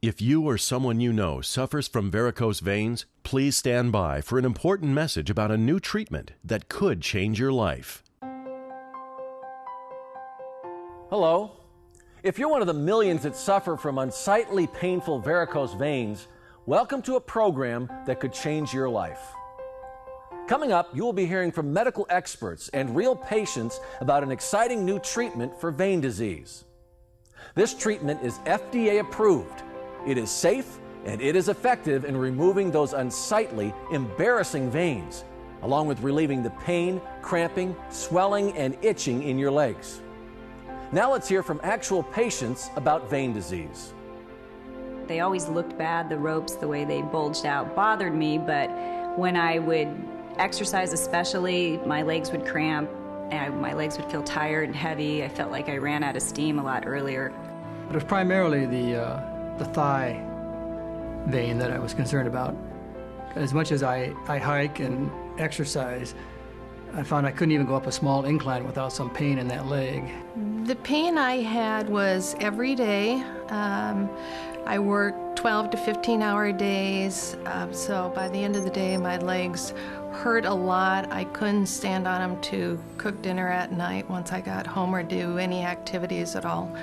If you or someone you know suffers from varicose veins, please stand by for an important message about a new treatment that could change your life. Hello. If you're one of the millions that suffer from unsightly, painful varicose veins, welcome to a program that could change your life. Coming up, you will be hearing from medical experts and real patients about an exciting new treatment for vein disease. This treatment is FDA approved. It is safe and it is effective in removing those unsightly, embarrassing veins, along with relieving the pain, cramping, swelling, and itching in your legs. Now let's hear from actual patients about vein disease. They always looked bad. The ropes, the way they bulged out, bothered me, but when I would exercise especially, my legs would cramp, and my legs would feel tired and heavy. I felt like I ran out of steam a lot earlier. It was primarily the thigh vein that I was concerned about. As much as I hike and exercise, I found I couldn't even go up a small incline without some pain in that leg. The pain I had was every day. I worked 12 to 15-hour days, so by the end of the day my legs hurt a lot. I couldn't stand on them to cook dinner at night once I got home or do any activities at all.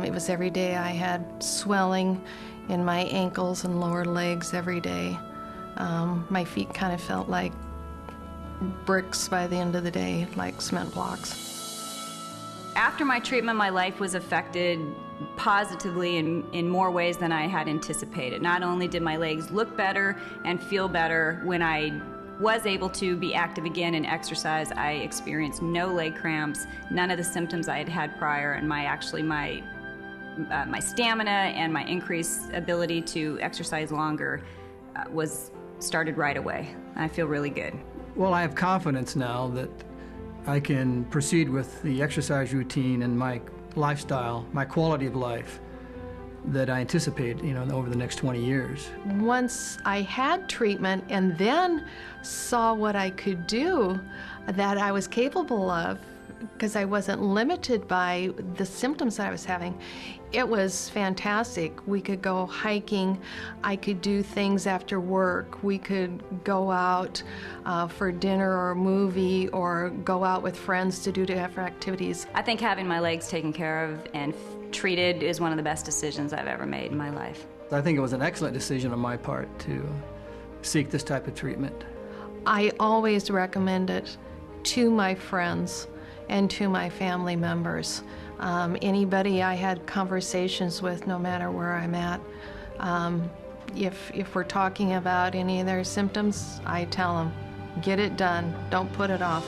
It was every day. I had swelling in my ankles and lower legs every day. My feet kind of felt like bricks by the end of the day, like cement blocks. After my treatment, my life was affected positively in more ways than I had anticipated. Not only did my legs look better and feel better when I was able to be active again and exercise, I experienced no leg cramps, none of the symptoms I had had prior, and my stamina and my increased ability to exercise longer started right away. I feel really good. Well, I have confidence now that I can proceed with the exercise routine and my lifestyle, my quality of life that I anticipate, over the next 20 years. Once I had treatment and then saw what I could do, that I was capable of, because I wasn't limited by the symptoms that I was having, it was fantastic. We could go hiking, I could do things after work, we could go out for dinner or a movie, or go out with friends to do different activities. I think having my legs taken care of and treated is one of the best decisions I've ever made in my life. I think it was an excellent decision on my part to seek this type of treatment. I always recommend it to my friends and to my family members. Anybody I had conversations with, no matter where I'm at, if we're talking about any of their symptoms, I tell them, get it done, don't put it off.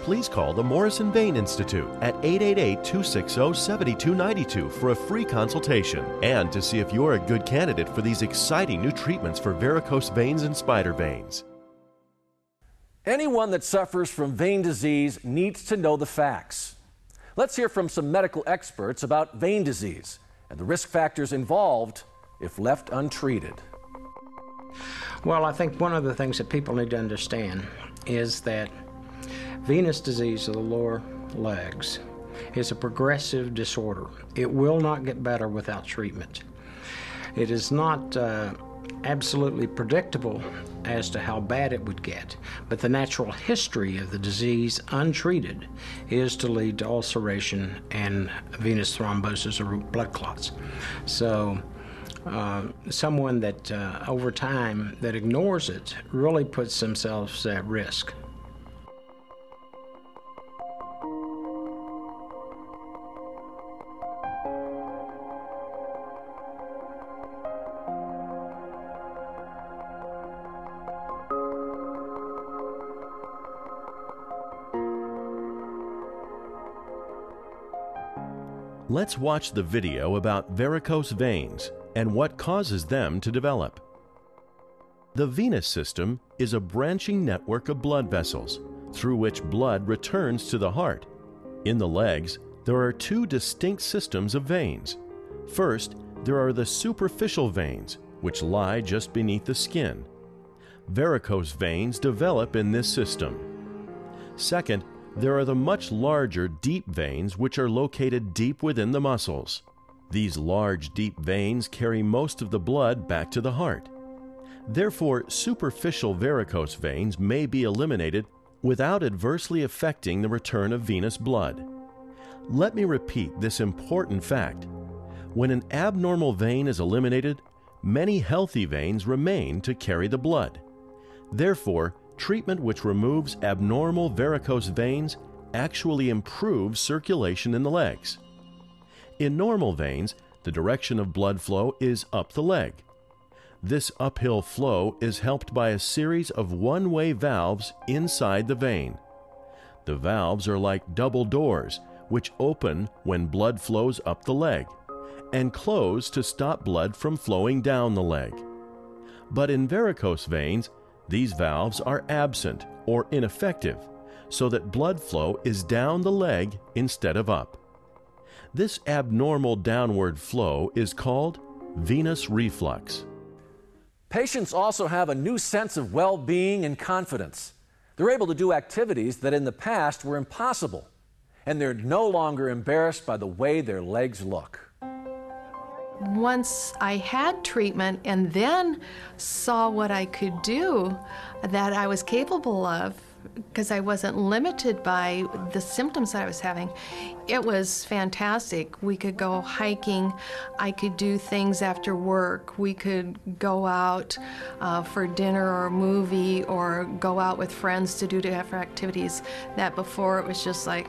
Please call the Morrison Vein Institute at 888-260-7292 for a free consultation and to see if you're a good candidate for these exciting new treatments for varicose veins and spider veins. Anyone that suffers from vein disease needs to know the facts. Let's hear from some medical experts about vein disease and the risk factors involved if left untreated. Well, I think one of the things that people need to understand is that venous disease of the lower legs is a progressive disorder. It will not get better without treatment. It is not absolutely predictable as to how bad it would get, but the natural history of the disease untreated is to lead to ulceration and venous thrombosis or blood clots. So someone that over time that ignores it really puts themselves at risk. Let's watch the video about varicose veins and what causes them to develop. The venous system is a branching network of blood vessels through which blood returns to the heart. In the legs, there are two distinct systems of veins. First, there are the superficial veins, which lie just beneath the skin. Varicose veins develop in this system. Second, there are the much larger deep veins which are located deep within the muscles. These large, deep veins carry most of the blood back to the heart. Therefore, superficial varicose veins may be eliminated without adversely affecting the return of venous blood. Let me repeat this important fact. When an abnormal vein is eliminated, many healthy veins remain to carry the blood. Therefore, treatment which removes abnormal varicose veins actually improves circulation in the legs. In normal veins, the direction of blood flow is up the leg. This uphill flow is helped by a series of one-way valves inside the vein. The valves are like double doors, which open when blood flows up the leg, and close to stop blood from flowing down the leg. But in varicose veins, these valves are absent or ineffective, so that blood flow is down the leg instead of up. This abnormal downward flow is called venous reflux. Patients also have a new sense of well-being and confidence. They're able to do activities that in the past were impossible, and they're no longer embarrassed by the way their legs look. Once I had treatment and then saw what I could do, that I was capable of, because I wasn't limited by the symptoms that I was having, it was fantastic. We could go hiking, I could do things after work, we could go out for dinner or a movie, or go out with friends to do different activities that before it was just like,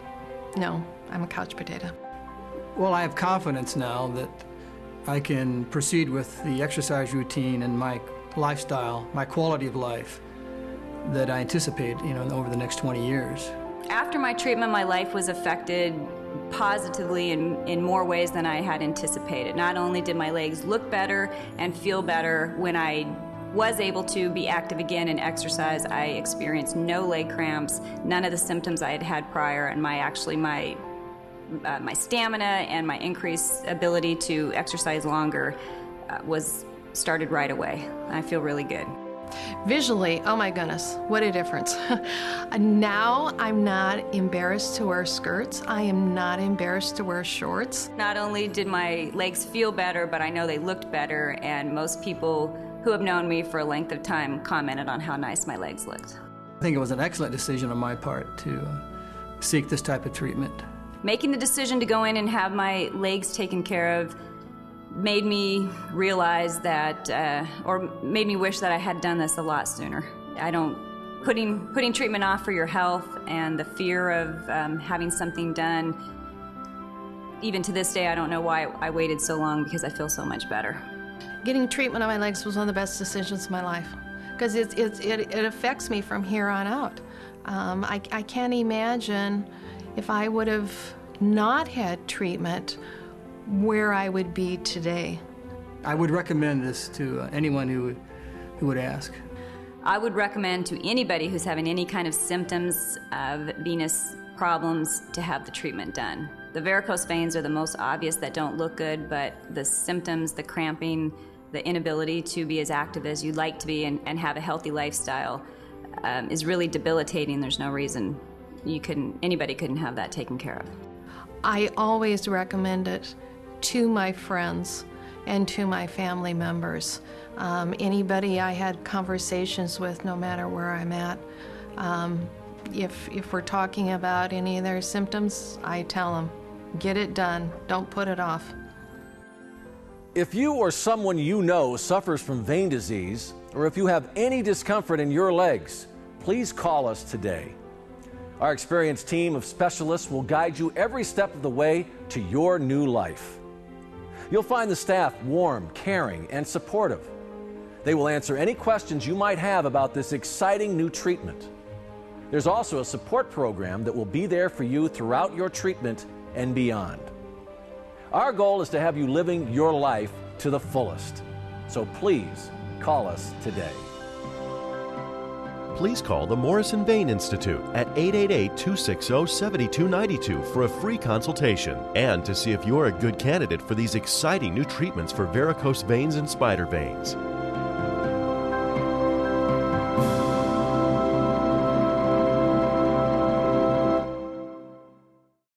no, I'm a couch potato. Well, I have confidence now that I can proceed with the exercise routine and my lifestyle, my quality of life that I anticipate, over the next 20 years. After my treatment, my life was affected positively in more ways than I had anticipated. Not only did my legs look better and feel better when I was able to be active again and exercise, I experienced no leg cramps, none of the symptoms I had had prior, and my stamina and my increased ability to exercise longer started right away. I feel really good. Visually, oh my goodness, what a difference. Now I'm not embarrassed to wear skirts. I am not embarrassed to wear shorts. Not only did my legs feel better, but I know they looked better, and most people who have known me for a length of time commented on how nice my legs looked. I think it was an excellent decision on my part to seek this type of treatment. Making the decision to go in and have my legs taken care of made me realize that, or made me wish that I had done this a lot sooner. Putting treatment off for your health and the fear of having something done, even to this day, I don't know why I waited so long, because I feel so much better. Getting treatment on my legs was one of the best decisions of my life, because it affects me from here on out. I can't imagine if I would have not had treatment where I would be today. I would recommend this to anyone who would ask. I would recommend to anybody who's having any kind of symptoms of venous problems to have the treatment done. The varicose veins are the most obvious that don't look good, but the symptoms, the cramping, the inability to be as active as you'd like to be and have a healthy lifestyle is really debilitating. There's no reason anybody couldn't have that taken care of. I always recommend it to my friends and to my family members. Anybody I had conversations with, no matter where I'm at, if we're talking about any of their symptoms, I tell them, get it done, don't put it off. If you or someone you know suffers from vein disease, or if you have any discomfort in your legs, please call us today. Our experienced team of specialists will guide you every step of the way to your new life. You'll find the staff warm, caring, and supportive. They will answer any questions you might have about this exciting new treatment. There's also a support program that will be there for you throughout your treatment and beyond. Our goal is to have you living your life to the fullest. So please call us today. Please call the Morrison Vein Institute at 888-260-7292 for a free consultation and to see if you're a good candidate for these exciting new treatments for varicose veins and spider veins.